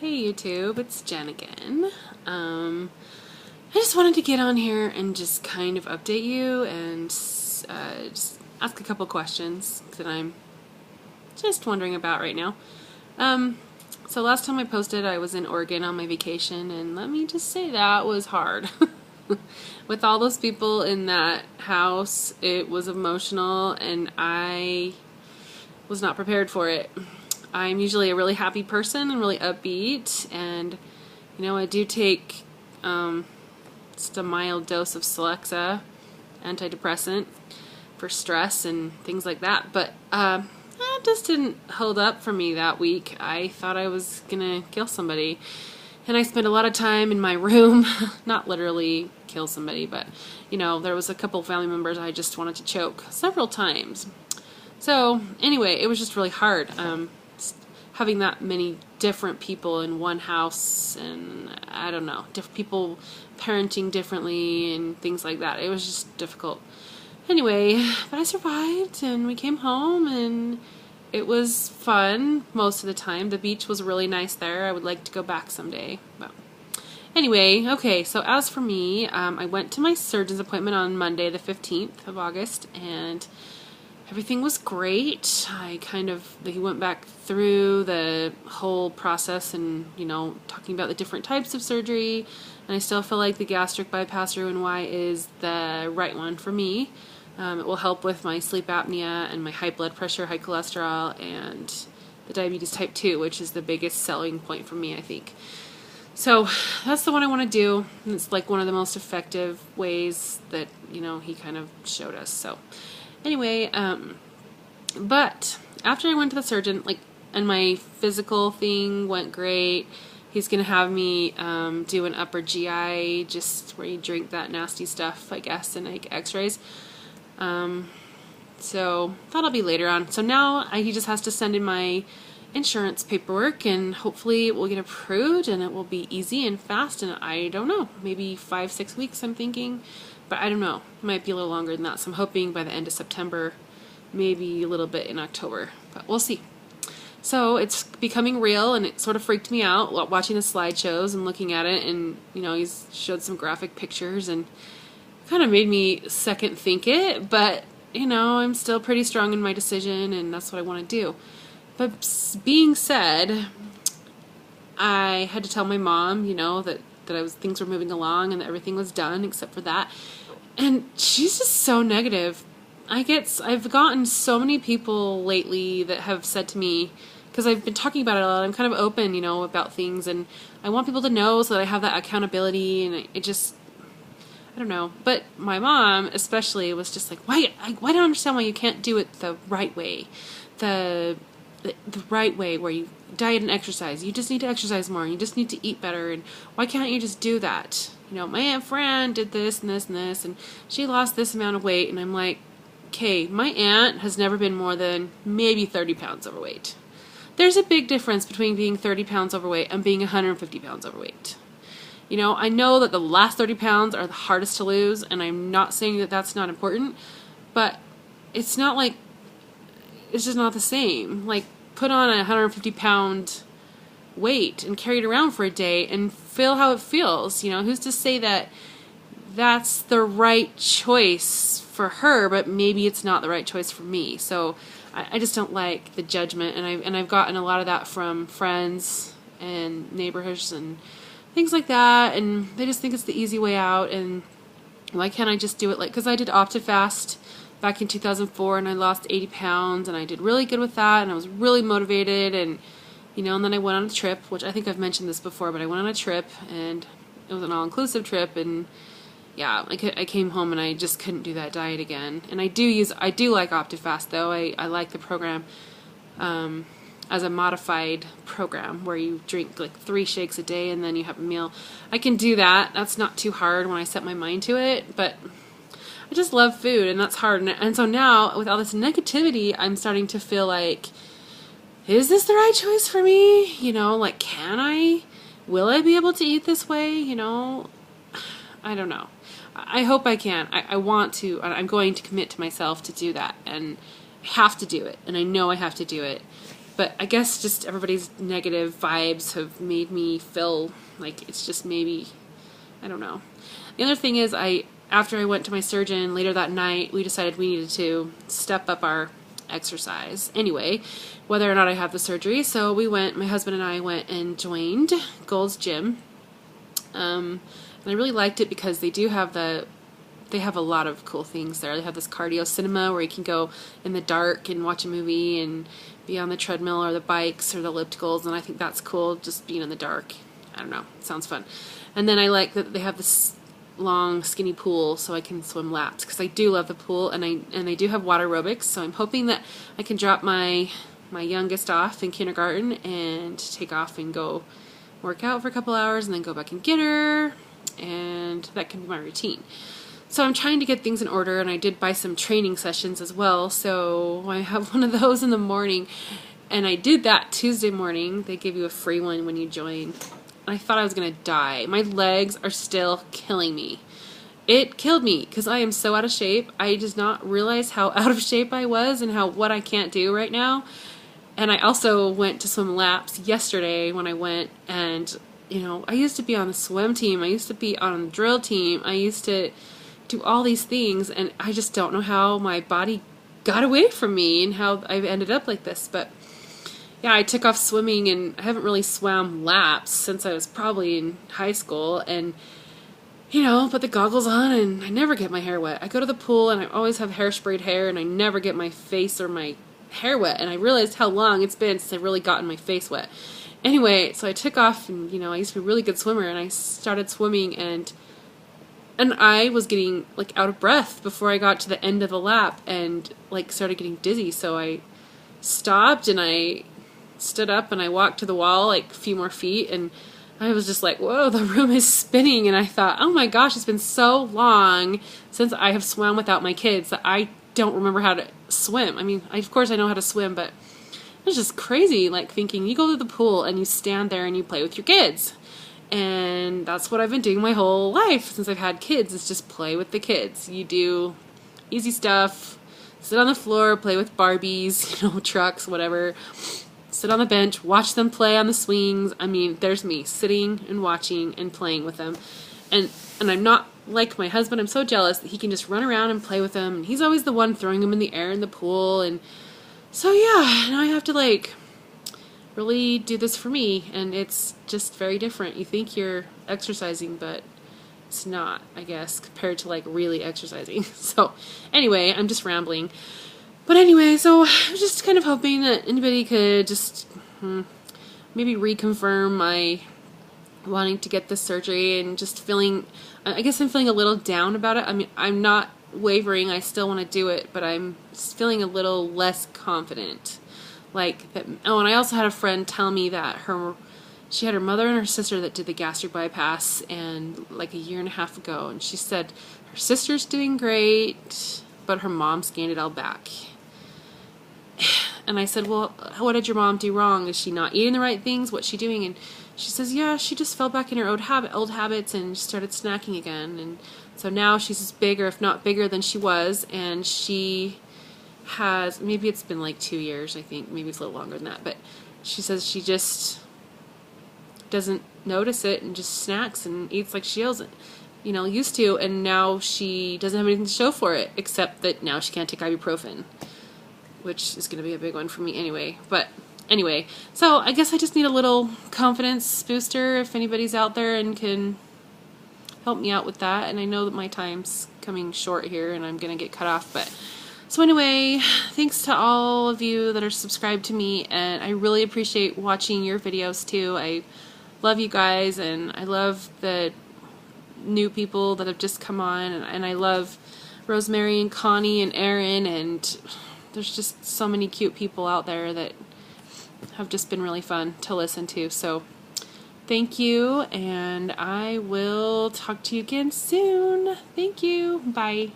Hey YouTube, it's Jen again. I just wanted to get on here and just kind of update you and just ask a couple questions that I'm just wondering about right now. So last time I posted I was in Oregon on my vacation, and let me just say that was hard. With all those people in that house, it was emotional and I was not prepared for it. I'm usually a really happy person and really upbeat, and I do take just a mild dose of Celexa, antidepressant, for stress and things like that, but that just didn't hold up for me that week. I thought I was gonna kill somebody, and I spent a lot of time in my room, not literally kill somebody, but there was a couple family members I just wanted to choke several times. So anyway, it was just really hard. Having that many different people in one house, and I don't know, different people parenting differently and things like that. It was just difficult. Anyway, but I survived, and we came home, and it was fun most of the time. The beach was really nice there. I would like to go back someday. But anyway, okay, so as for me, I went to my surgeon's appointment on Monday, the 15th of August, and everything was great. He went back through the whole process and, talking about the different types of surgery, and I still feel like the gastric bypass Roux-en-Y is the right one for me. It will help with my sleep apnea and my high blood pressure, high cholesterol, and the diabetes type 2, which is the biggest selling point for me, I think. So that's the one I want to do, and it's like one of the most effective ways that, he kind of showed us. So anyway, but after I went to the surgeon, and my physical thing went great. He's going to have me do an upper GI, just where you drink that nasty stuff, I guess, and x-rays. So that'll be later on. So now he just has to send in my insurance paperwork, and hopefully it will get approved, and it will be easy and fast, and I don't know, maybe 5-6 weeks I'm thinking, but I don't know, it might be a little longer than that, so I'm hoping by the end of September, maybe a little bit in October, but we'll see. So it's becoming real, and it sort of freaked me out watching the slideshows and looking at it, and he's showed some graphic pictures, and kind of made me second think it, but I'm still pretty strong in my decision, and that's what I want to do. But being said, I had to tell my mom, that things were moving along and that everything was done except for that. And she's just so negative. I've gotten so many people lately that have said to me, because I've been talking about it a lot, I'm kind of open, about things, and I want people to know so that I have that accountability, and I don't know. But my mom especially was just like, why don't I understand why you can't do it the right way. The right way, where you diet and exercise. You just need to exercise more, and you just need to eat better, and why can't you just do that? My Aunt Fran did this and this and this, and she lost this amount of weight, and I'm like, okay, my aunt has never been more than maybe 30 pounds overweight. There's a big difference between being 30 pounds overweight and being 150 pounds overweight. I know that the last 30 pounds are the hardest to lose, and I'm not saying that that's not important, but it's not like, it's just not the same. Like, put on a 150 pound weight and carry it around for a day and feel how it feels. Who's to say that that's the right choice for her, but maybe it's not the right choice for me. So I just don't like the judgment, and I've gotten a lot of that from friends and neighbors and things like that, and they just think it's the easy way out, and why can't I just do it because I did OptiFast back in 2004, and I lost 80 pounds, and I did really good with that, and I was really motivated, and and then I went on a trip, which I think I've mentioned this before, but I went on a trip, and it was an all-inclusive trip, and yeah, I came home and I just couldn't do that diet again. And I do like OptiFast, though. I like the program as a modified program where you drink 3 shakes a day and then you have a meal. I can do that. That's not too hard when I set my mind to it, but I just love food, and that's hard. And so now, with all this negativity, I'm starting to feel like, is this the right choice for me? Can I? Will I be able to eat this way? I don't know. I hope I can. I want to. I'm going to commit to myself to do that, and I have to do it, and I know I have to do it. But I guess just everybody's negative vibes have made me feel like it's just maybe, I don't know. The other thing is, after I went to my surgeon later that night, we decided we needed to step up our exercise anyway, whether or not I have the surgery. So my husband and I went and joined Gold's Gym. And I really liked it because they have a lot of cool things there. They have this cardio cinema where you can go in the dark and watch a movie and be on the treadmill or the bikes or the ellipticals, and I think that's cool, just being in the dark. I don't know, it sounds fun. And then I like that they have this long skinny pool so I can swim laps, because I do love the pool, and they do have water aerobics, so I'm hoping that I can drop my youngest off in kindergarten and take off and go work out for a couple hours and then go back and get her, and that can be my routine. So I'm trying to get things in order, and I did buy some training sessions as well, so I have one of those in the morning, and I did that Tuesday morning. They give you a free one when you join. I thought I was going to die. My legs are still killing me. It killed me because I am so out of shape. I did not realize how out of shape I was and what I can't do right now. And I also went to swim laps yesterday when I went, and I used to be on the swim team. I used to be on the drill team. I used to do all these things, and I just don't know how my body got away from me and how I've ended up like this. But yeah, I took off swimming, and I haven't really swam laps since I was probably in high school, and put the goggles on, and I never get my hair wet. I go to the pool, and I always have hairsprayed hair, and I never get my face or my hair wet, and I realized how long it's been since I've really gotten my face wet. Anyway, so I took off, and I used to be a really good swimmer, and I started swimming, and I was getting out of breath before I got to the end of the lap, and started getting dizzy. So I stopped, and I stood up, and I walked to the wall a few more feet, and I was just like, whoa, the room is spinning. And I thought, oh my gosh, it's been so long since I have swam without my kids that I don't remember how to swim. I mean, of course I know how to swim, but it's just crazy, thinking you go to the pool and you stand there and you play with your kids. And that's what I've been doing my whole life since I've had kids, is just play with the kids. You do easy stuff, sit on the floor, play with Barbies, trucks, whatever. Sit on the bench, watch them play on the swings. I mean, there's me sitting and watching and playing with them. And I'm not like my husband. I'm so jealous that he can just run around and play with them. And he's always the one throwing them in the air in the pool. And so yeah, now I have to really do this for me, and it's just very different. You think you're exercising, but it's not, I guess, compared to really exercising. So anyway, I'm just rambling. But anyway, so I'm just kind of hoping that anybody could just maybe reconfirm my wanting to get this surgery, and just I guess I'm feeling a little down about it. I mean, I'm not wavering. I still want to do it, but I'm just feeling a little less confident. That. Oh, and I also had a friend tell me that she had her mother and her sister that did the gastric bypass, and a year and a half ago, and she said her sister's doing great, but her mom's gained it all back. And I said, well, what did your mom do wrong? Is she not eating the right things? What's she doing? And she says, yeah, she just fell back in her old habits and started snacking again. And so now she's as big, or if not bigger than she was, and she has, maybe it's been 2 years, I think, maybe it's a little longer than that, but she says she just doesn't notice it and just snacks and eats like she used to, and now she doesn't have anything to show for it, except that now she can't take ibuprofen, which is going to be a big one for me anyway. But anyway, so I guess I just need a little confidence booster if anybody's out there and can help me out with that. And I know that my time's coming short here and I'm going to get cut off, but so anyway, thanks to all of you that are subscribed to me, and I really appreciate watching your videos too. I love you guys, and I love the new people that have just come on, and I love Rosemary and Connie and Erin, and there's just so many cute people out there that have just been really fun to listen to. So thank you, and I will talk to you again soon. Thank you. Bye.